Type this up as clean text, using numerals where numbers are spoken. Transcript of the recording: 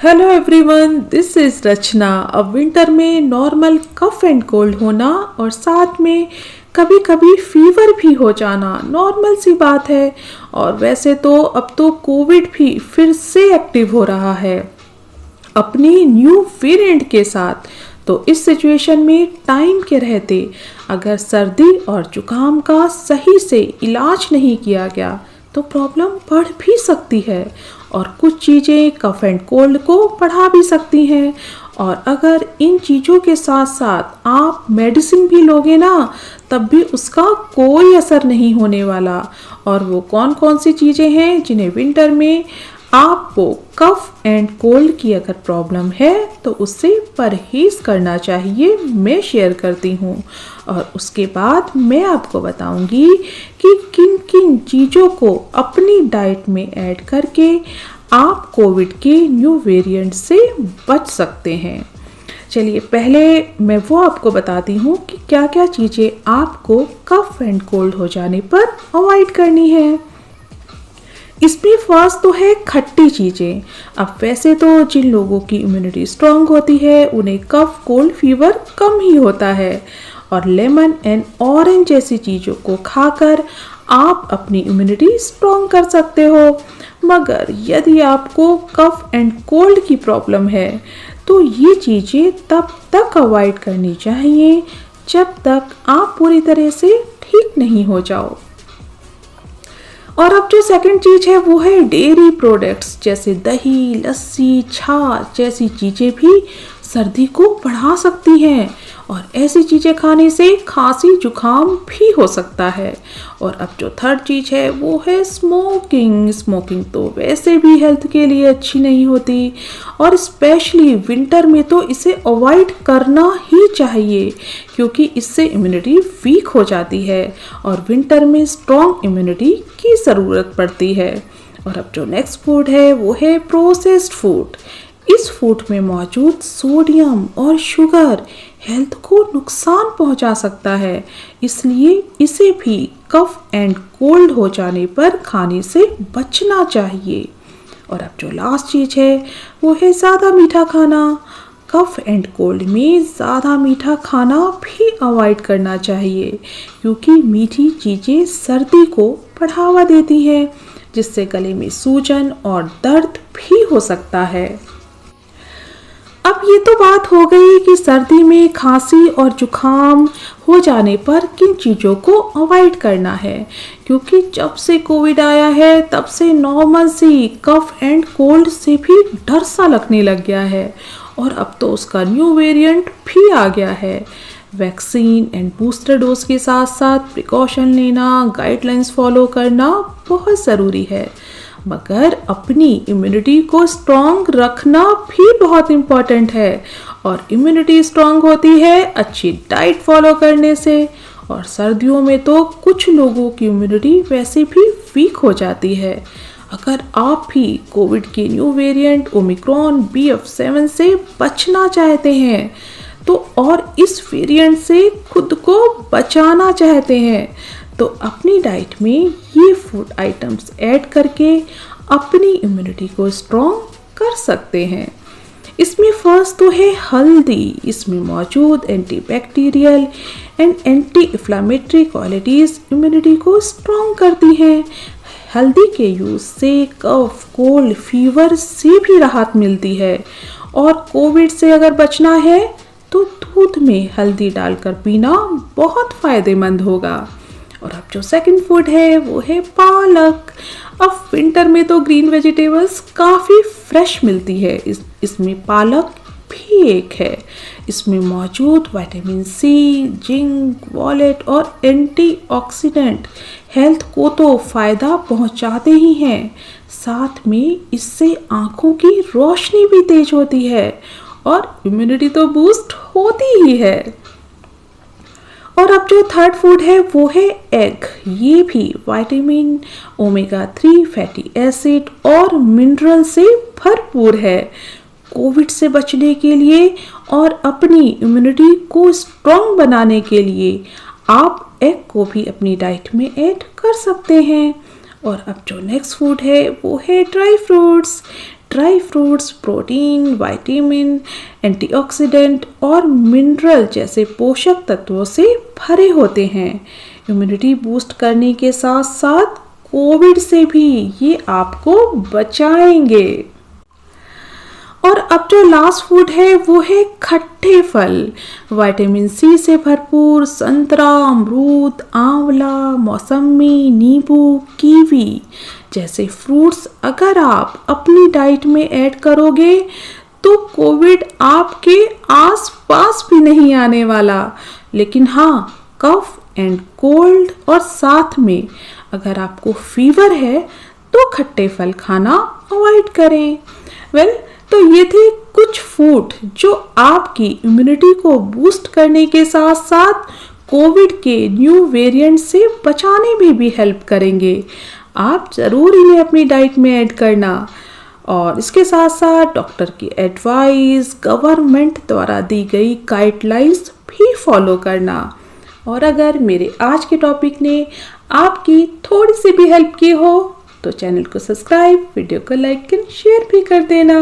Hello everyone, this is रचना। अब winter में normal cough and cold होना और साथ में कभी कभी फीवर भी हो जाना नॉर्मल सी बात है। और वैसे तो अब तो कोविड भी फिर से एक्टिव हो रहा है अपनी न्यू वेरिएंट के साथ। तो इस सिचुएशन में टाइम के रहते अगर सर्दी और जुकाम का सही से इलाज नहीं किया गया तो प्रॉब्लम बढ़ भी सकती है और कुछ चीज़ें कफ एंड कोल्ड को बढ़ा भी सकती हैं। और अगर इन चीज़ों के साथ साथ आप मेडिसिन भी लोगे ना तब भी उसका कोई असर नहीं होने वाला। और वो कौन कौन सी चीज़ें हैं जिन्हें विंटर में आपको कफ एंड कोल्ड की अगर प्रॉब्लम है तो उससे परहेज करना चाहिए, मैं शेयर करती हूँ। और उसके बाद मैं आपको बताऊंगी कि किन किन चीज़ों को अपनी डाइट में ऐड करके आप कोविड के न्यू वेरिएंट से बच सकते हैं। चलिए पहले मैं वो आपको बताती हूँ कि क्या क्या चीज़ें आपको कफ एंड कोल्ड हो जाने पर अवॉइड करनी है। इसमें फर्स्ट तो है खट्टी चीज़ें। अब वैसे तो जिन लोगों की इम्यूनिटी स्ट्रांग होती है उन्हें कफ कोल्ड फीवर कम ही होता है और लेमन एंड ऑरेंज जैसी चीज़ों को खाकर आप अपनी इम्यूनिटी स्ट्रांग कर सकते हो। मगर यदि आपको कफ एंड कोल्ड की प्रॉब्लम है तो ये चीज़ें तब तक अवॉइड करनी चाहिए जब तक आप पूरी तरह से ठीक नहीं हो जाओ। और अब जो सेकंड चीज़ है वो है डेयरी प्रोडक्ट्स जैसे दही, लस्सी, छाछ जैसी चीज़ें भी सर्दी को बढ़ा सकती हैं और ऐसी चीज़ें खाने से खांसी जुकाम भी हो सकता है। और अब जो थर्ड चीज़ है वो है स्मोकिंग। स्मोकिंग तो वैसे भी हेल्थ के लिए अच्छी नहीं होती और स्पेशली विंटर में तो इसे अवॉइड करना ही चाहिए क्योंकि इससे इम्यूनिटी वीक हो जाती है और विंटर में स्ट्रॉन्ग इम्यूनिटी की ज़रूरत पड़ती है। और अब जो नेक्स्ट फूड है वो है प्रोसेस्ड फूड। इस फूड में मौजूद सोडियम और शुगर हेल्थ को नुकसान पहुंचा सकता है, इसलिए इसे भी कफ एंड कोल्ड हो जाने पर खाने से बचना चाहिए। और अब जो लास्ट चीज़ है वो है ज़्यादा मीठा खाना। कफ एंड कोल्ड में ज़्यादा मीठा खाना भी अवॉइड करना चाहिए क्योंकि मीठी चीज़ें सर्दी को बढ़ावा देती हैं जिससे गले में सूजन और दर्द भी हो सकता है। अब ये तो बात हो गई कि सर्दी में खांसी और जुकाम हो जाने पर किन चीज़ों को अवॉइड करना है क्योंकि जब से कोविड आया है तब से नॉर्मल सी कफ एंड कोल्ड से भी डर सा लगने लग गया है और अब तो उसका न्यू वेरिएंट भी आ गया है। वैक्सीन एंड बूस्टर डोज के साथ साथ प्रिकॉशन लेना, गाइडलाइंस फॉलो करना बहुत ज़रूरी है मगर अपनी इम्यूनिटी को स्ट्रॉन्ग रखना भी बहुत इम्पॉर्टेंट है। और इम्यूनिटी स्ट्रॉन्ग होती है अच्छी डाइट फॉलो करने से और सर्दियों में तो कुछ लोगों की इम्यूनिटी वैसे भी वीक हो जाती है। अगर आप भी कोविड के न्यू वेरिएंट ओमिक्रॉन BF7 से बचना चाहते हैं तो और इस वेरिएंट से खुद को बचाना चाहते हैं तो अपनी डाइट में ये फूड आइटम्स ऐड करके अपनी इम्यूनिटी को स्ट्रॉन्ग कर सकते हैं। इसमें फर्स्ट तो है हल्दी। इसमें मौजूद antibacterial and anti inflammatory qualities immunity को स्ट्रॉन्ग करती हैं। हल्दी के यूज़ से कफ कोल्ड फीवर से भी राहत मिलती है और कोविड से अगर बचना है तो दूध में हल्दी डालकर पीना बहुत फ़ायदेमंद होगा। और अब जो सेकंड फूड है वो है पालक। अब विंटर में तो ग्रीन वेजिटेबल्स काफ़ी फ्रेश मिलती है, इसमें पालक भी एक है। इसमें मौजूद विटामिन C, जिंक, वॉलेट और एंटीऑक्सीडेंट हेल्थ को तो फ़ायदा पहुंचाते ही हैं, साथ में इससे आँखों की रोशनी भी तेज होती है और इम्यूनिटी तो बूस्ट होती ही है। और अब जो थर्ड फूड है वो है एग। ये भी विटामिन, ओमेगा 3 फैटी एसिड और मिनरल से भरपूर है। कोविड से बचने के लिए और अपनी इम्यूनिटी को स्ट्रॉन्ग बनाने के लिए आप एग को भी अपनी डाइट में ऐड कर सकते हैं। और अब जो नेक्स्ट फूड है वो है dry fruits. Dry fruits protein, vitamin, antioxidant और मिनरल जैसे पोषक तत्वों से भरे होते हैं। इम्यूनिटी बूस्ट करने के साथ साथ कोविड से भी ये आपको बचाएंगे। और अब जो लास्ट फूड है वो है खट्टे फल। विटामिन सी से भरपूर संतरा, अमरूद, आंवला, मौसमी, नींबू, कीवी जैसे फ्रूट्स अगर आप अपनी डाइट में ऐड करोगे तो कोविड आपके आसपास भी नहीं आने वाला। लेकिन हाँ, कफ एंड कोल्ड और साथ में अगर आपको फीवर है तो खट्टे फल खाना अवॉइड करें। तो ये थे कुछ फूड जो आपकी इम्यूनिटी को बूस्ट करने के साथ साथ कोविड के न्यू वेरिएंट से बचाने में भी हेल्प करेंगे। आप ज़रूर इन्हें अपनी डाइट में ऐड करना और इसके साथ साथ डॉक्टर की एडवाइस, गवर्नमेंट द्वारा दी गई गाइडलाइंस भी फॉलो करना। और अगर मेरे आज के टॉपिक ने आपकी थोड़ी सी भी हेल्प की हो तो चैनल को सब्सक्राइब, वीडियो को लाइक एंड शेयर भी कर देना।